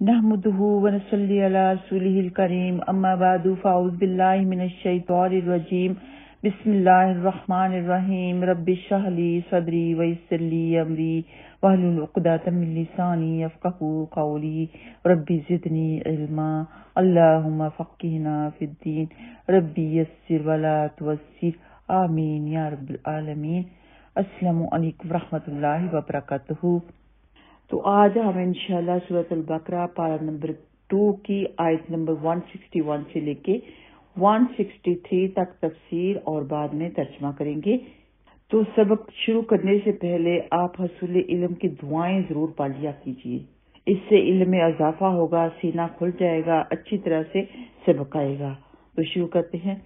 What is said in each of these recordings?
نحمده ونصلي على رسوله الكريم اما بعد فاعوذ بالله من الشيطان الرجيم بسم الله الرحمن الرحيم رب اشرح لي صدري ويسر لي امري واحلل عقدة من لساني يفقهوا قولي رب زدني علما اللهم فقهنا في الدين رب يسر ولا تعسر آمین یا رب العالمین۔ السلام علیکم ورحمۃ اللہ وبرکاتہ۔ تو آج ہم انشاءاللہ سورۃ البقرہ پارہ نمبر 2 کی آیت نمبر 161 سے لے کے 163 تک تفسیر اور بعد میں ترجمہ کریں گے۔ تو سبق شروع کرنے سے پہلے آپ حصول علم کی دعائیں ضرور پڑھ لیا کیجیے، اس سے علم میں اضافہ ہوگا، سینہ کھل جائے گا، اچھی طرح سے سبق آئے گا۔ تو شروع کرتے ہیں۔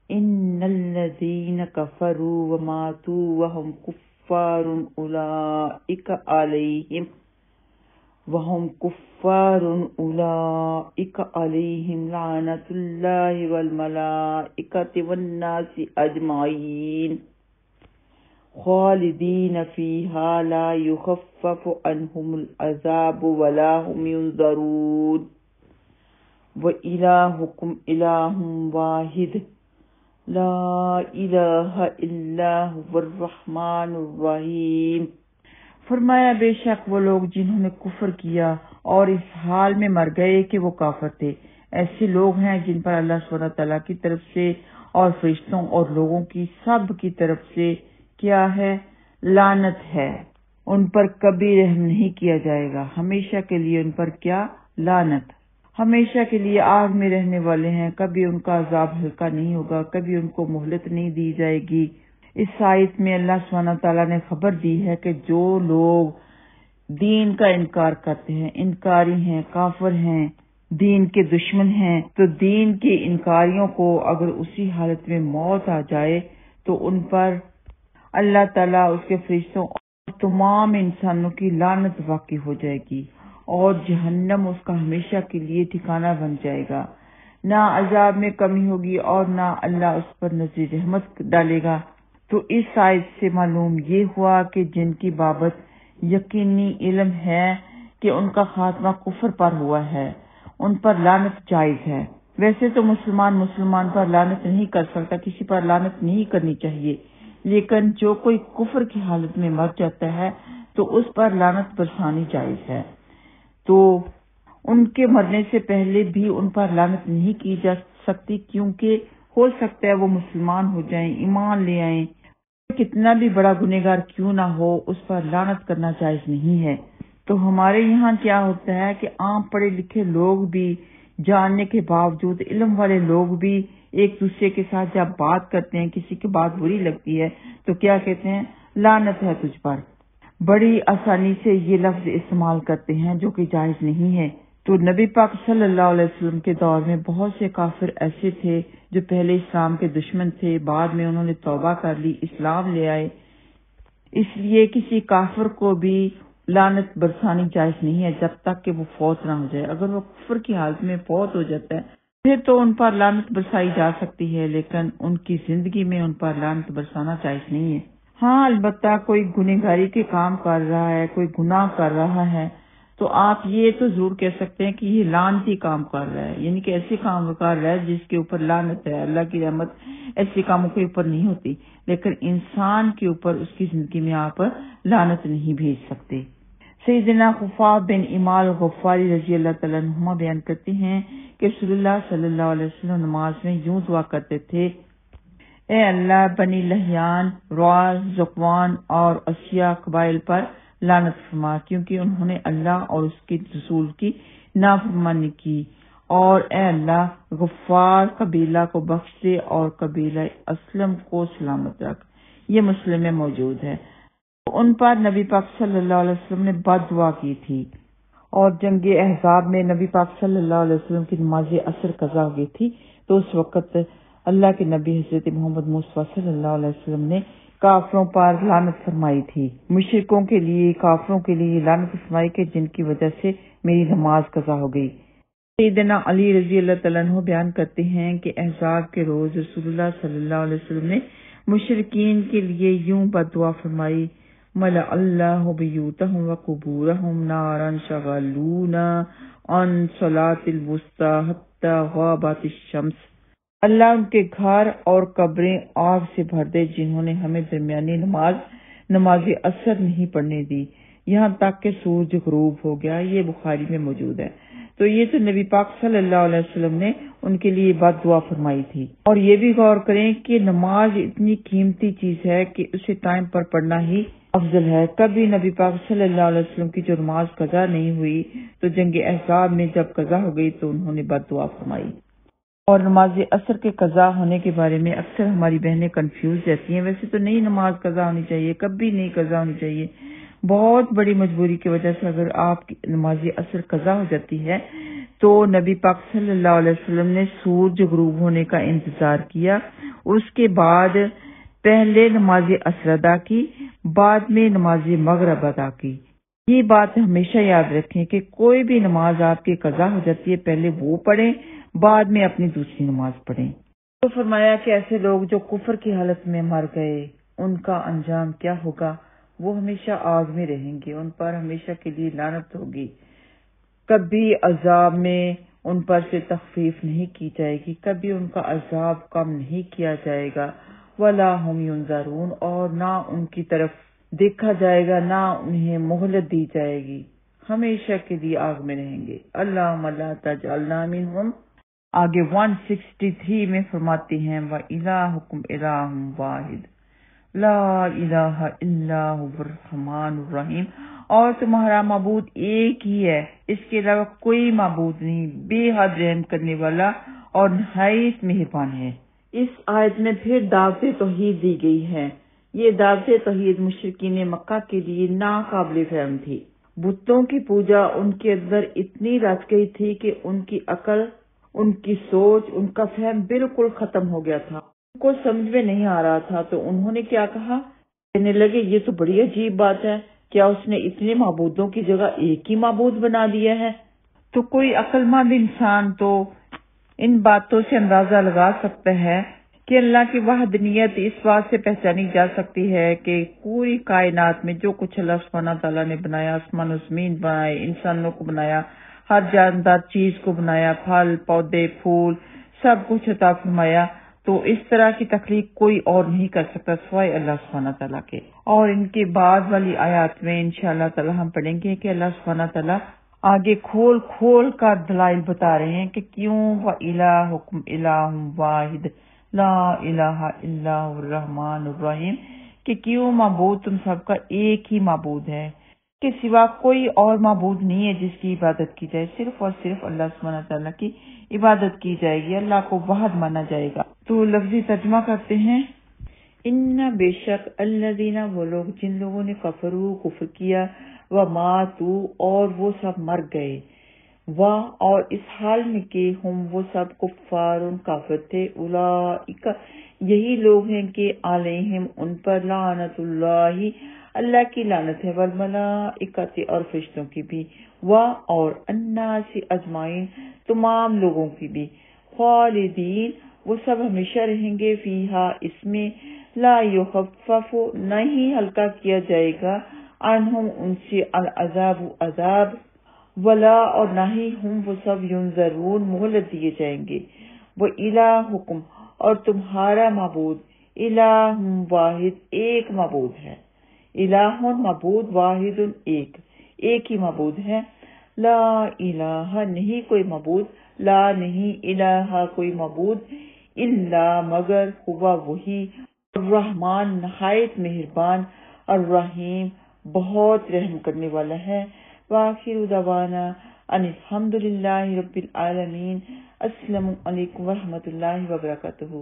ان الذین کفروا وماتوا وهم کفار اولئک علیہم لعنۃ اللہ والملائکۃ والناس اجمعین خالدین فیہا لا یخفف عنہم العذاب ولا هم ینظرون وإلہکم الہ واحد لا الہ الا هو الرحمن الرحیم۔ فرمایا بے شک وہ لوگ جنہوں نے کفر کیا اور اس حال میں مر گئے کہ وہ کافر تھے، ایسے لوگ ہیں جن پر اللہ سبحانہ تعالیٰ کی طرف سے اور فرشتوں اور لوگوں کی سب کی طرف سے کیا ہے؟ لعنت ہے۔ ان پر کبھی رحم نہیں کیا جائے گا، ہمیشہ کے لیے ان پر کیا؟ لعنت۔ ہمیشہ کے لیے آگ میں رہنے والے ہیں، کبھی ان کا عذاب ہلکا نہیں ہوگا، کبھی ان کو مہلت نہیں دی جائے گی۔ اس آیت میں اللہ سبحانہ تعالیٰ نے خبر دی ہے کہ جو لوگ دین کا انکار کرتے ہیں، انکاری ہیں، کافر ہیں، دین کے دشمن ہیں، تو دین کے انکاریوں کو اگر اسی حالت میں موت آ جائے تو ان پر اللہ تعالیٰ، اس کے فرشتوں اور تمام انسانوں کی لعنت واقع ہو جائے گی اور جہنم اس کا ہمیشہ کے لیے ٹھکانہ بن جائے گا۔ نہ عذاب میں کمی ہوگی اور نہ اللہ اس پر نظر رحمت ڈالے گا۔ تو اس آیت سے معلوم یہ ہوا کہ جن کی بابت یقینی علم ہے کہ ان کا خاتمہ کفر پر ہوا ہے، ان پر لعنت جائز ہے۔ ویسے تو مسلمان پر لعنت نہیں کر سکتا، کسی پر لعنت نہیں کرنی چاہیے، لیکن جو کوئی کفر کی حالت میں مر جاتا ہے تو اس پر لعنت برسانی جائز ہے۔ تو ان کے مرنے سے پہلے بھی ان پر لعنت نہیں کی جا سکتی، کیونکہ ہو سکتا ہے وہ مسلمان ہو جائیں، ایمان لے آئیں، کتنا بھی بڑا گنہگار کیوں نہ ہو اس پر لعنت کرنا جائز نہیں ہے۔ تو ہمارے یہاں کیا ہوتا ہے کہ عام پڑھے لکھے لوگ بھی جاننے کے باوجود، علم والے لوگ بھی ایک دوسرے کے ساتھ جب بات کرتے ہیں، کسی کی بات بری لگتی ہے تو کیا کہتے ہیں؟ لعنت ہے تجھ پر۔ بڑی آسانی سے یہ لفظ استعمال کرتے ہیں جو کہ جائز نہیں ہے۔ تو نبی پاک صلی اللہ علیہ وسلم کے دور میں بہت سے کافر ایسے تھے جو پہلے اسلام کے دشمن تھے، بعد میں انہوں نے توبہ کر لی، اسلام لے آئے۔ اس لیے کسی کافر کو بھی لعنت برسانی جائز نہیں ہے جب تک کہ وہ فوت نہ ہو جائے۔ اگر وہ کفر کی حالت میں فوت ہو جاتا ہے پھر تو ان پر لعنت برسائی جا سکتی ہے، لیکن ان کی زندگی میں ان پر لعنت برسانا جائز نہیں ہے۔ ہاں، البتہ کوئی گنہگاری کے کام کر رہا ہے، کوئی گناہ کر رہا ہے تو آپ یہ تو ضرور کہہ سکتے ہیں کہ یہ لعنتی کام کر رہا ہے، یعنی کہ ایسے کام کر رہا ہے جس کے اوپر لعنت ہے۔ اللہ کی رحمت ایسے کاموں کے اوپر نہیں ہوتی، لیکن انسان کے اوپر اس کی زندگی میں آپ لعنت نہیں بھیج سکتے۔ سیدنا خفاف بن امال غفاری رضی اللہ تعالیٰ عنہما بیان کرتے ہیں کہ رسول اللہ صلی اللہ علیہ وسلم نماز میں یوں دعا کرتے تھے: اے اللہ، بنی لحیان، روال، ذکوان اور اسیا قبائل پر لعنت فرما، کیونکہ انہوں نے اللہ اور اس کے رسول کی نافرمانی کی، اور اے اللہ، غفار قبیلہ کو بخش دے اور قبیلہ اسلم کو سلامت رکھ۔ یہ مسلم میں موجود ہے۔ ان پر نبی پاک صلی اللہ علیہ وسلم نے بد دعا کی تھی، اور جنگ احزاب میں نبی پاک صلی اللہ علیہ وسلم کی نماز عصر قضا ہو گئی تھی، تو اس وقت اللہ کے نبی حضرت محمد مصطفیٰ صلی اللہ علیہ وسلم نے کافروں پر لعنت فرمائی تھی، مشرکوں کے لیے، کافروں کے لیے لعنت فرمائی کہ جن کی وجہ سے میری نماز قضا ہو گئی۔ سیدنا علی رضی اللہ تعالیٰ عنہ بیان کرتے ہیں کہ احزاب کے روز رسول اللہ صلی اللہ علیہ وسلم نے مشرکین کے لیے یوں بد دعا فرمائی: ملأ اللہ بیوتہم وقبورہم نارا شغلونا عن صلاۃ الوسطی حتی غابت الشمس۔ اللہ ان کے گھر اور قبریں آگ سے بھر دے جنہوں نے ہمیں درمیانی نماز عصر نہیں پڑھنے دی یہاں تک کہ سورج غروب ہو گیا۔ یہ بخاری میں موجود ہے۔ تو یہ تو نبی پاک صلی اللہ علیہ وسلم نے ان کے لیے بد دعا فرمائی تھی۔ اور یہ بھی غور کریں کہ نماز اتنی قیمتی چیز ہے کہ اسے ٹائم پر پڑھنا ہی افضل ہے۔ کبھی نبی پاک صلی اللہ علیہ وسلم کی جو نماز قضا نہیں ہوئی تو جنگ احزاب میں جب قضا ہو گئی تو انہوں نے بد دعا فرمائی۔ اور نماز عصر کے قضا ہونے کے بارے میں اکثر ہماری بہنیں کنفیوز رہتی ہیں۔ ویسے تو نہیں نماز قضا ہونی چاہیے، کبھی نہیں قضا ہونی چاہیے۔ بہت بڑی مجبوری کی وجہ سے اگر آپ کی نماز عصر قضا ہو جاتی ہے تو نبی پاک صلی اللہ علیہ وسلم نے سورج غروب ہونے کا انتظار کیا، اس کے بعد پہلے نماز عصر ادا کی، بعد میں نماز مغرب ادا کی۔ یہ بات ہمیشہ یاد رکھیں کہ کوئی بھی نماز آپ کی قضا ہو جاتی ہے پہلے وہ پڑھیں، بعد میں اپنی دوسری نماز پڑھیں۔ تو فرمایا کہ ایسے لوگ جو کفر کی حالت میں مر گئے ان کا انجام کیا ہوگا؟ وہ ہمیشہ آگ میں رہیں گے، ان پر ہمیشہ کے لیے لعنت ہوگی، کبھی عذاب میں ان پر سے تخفیف نہیں کی جائے گی، کبھی ان کا عذاب کم نہیں کیا جائے گا، وَلَا هُمْ يُنظَرُونَ، اور نہ ان کی طرف دیکھا جائے گا، نہ انہیں مہلت دی جائے گی، ہمیشہ کے لیے آگ میں رہیں گے۔ اللہم لا تجعلنا منہم۔ آگے 163 میں فرماتے ہیں وَإِلَٰهُكُمْ إِلَٰهٌ وَاحِدٌ لا الہ الا هو الرحمن الرحیم، اور تمہارا معبود ایک ہی ہے، اس کے علاوہ کوئی معبود نہیں، بے حد رحم کرنے والا اور نہایت مہربان ہے۔ اس آیت میں پھر دعوت توحید دی گئی ہے۔ یہ دعوت توحید مشرکین مکہ کے لیے ناقابل فہم تھی۔ بتوں کی پوجا ان کے اندر اتنی رچ گئی تھی کہ ان کی عقل، ان کی سوچ، ان کا فہم بالکل ختم ہو گیا تھا، ان کو سمجھ میں نہیں آ رہا تھا۔ تو انہوں نے کیا کہا؟ کہنے لگے یہ تو بڑی عجیب بات ہے، کیا اس نے اتنے معبودوں کی جگہ ایک ہی معبود بنا دیا ہے؟ تو کوئی عقل مند انسان تو ان باتوں سے اندازہ لگا سکتا ہے کہ اللہ کی وحدانیت اس بات سے پہچانی جا سکتی ہے کہ پوری کائنات میں جو کچھ اللہ سبحانہ تعالیٰ نے بنایا، آسمان و زمین بنائے، انسانوں کو بنایا، ہر جاندار چیز کو بنایا، پھل پودے پھول سب کچھ عطا فرمایا، تو اس طرح کی تخلیق کوئی اور نہیں کر سکتا سوائے اللہ سبحانہ تعالیٰ کے۔ اور ان کے بعد والی آیات میں انشاءاللہ تعالی ہم پڑھیں گے کہ اللہ سبحانہ تعالیٰ آگے کھول کھول کر دلائل بتا رہے ہیں کہ کیوں وَإِلَٰهُكُمْ إِلَٰهٌ وَاحِدٌ لا الہ الا هو الرحمن الرحیم، کہ کیوں معبود تم سب کا ایک ہی معبود ہے، کے سوا کوئی اور معبود نہیں ہے جس کی عبادت کی جائے، صرف اور صرف اللہ سبحانہ تعالیٰ کی عبادت کی جائے گی، اللہ کو واحد مانا جائے گا۔ تو لفظی ترجمہ کرتے ہیں، ان بے شک الذین، وہ لوگ جن لوگوں نے کفر کیا، وماتوا، اور وہ سب مر گئے، اور اس حال میں کہ ہم وہ سب کفار کافر تھے، اولئک، یہی لوگ ہیں کہ علیہم ان پر لعنت اللہ، اللہ کی لعنت ہے، والملائکۃ، اور فرشتوں کی بھی، اور الناس اجمعین، تمام لوگوں کی بھی، خالدین، وہ سب ہمیشہ رہیں گے، فیہا، اس میں، لا یخفف، نہیں ہلکا کیا جائے گا، عنہم، ان سے، العذاب، عذاب، ولا، اور نہ ہی ہم وہ سب ینظرون، مہلت دیے جائیں گے، وَإِلَٰهُكُمْ، اور تمہارا معبود، الہ واحد، ایک معبود ہے، الہ معبود، واحد ایک ہی معبود ہے، لا الہ، نہیں کوئی معبود، لا نہیں، الہ کوئی معبود، الا مگر، ہوا وہی، الرحمن نہایت مہربان، الرحیم بہت رحم کرنے والا ہے۔ وآخر دعوانا ان الحمد للہ رب العالمین۔ السلام علیکم ورحمۃ اللہ وبرکاتہ۔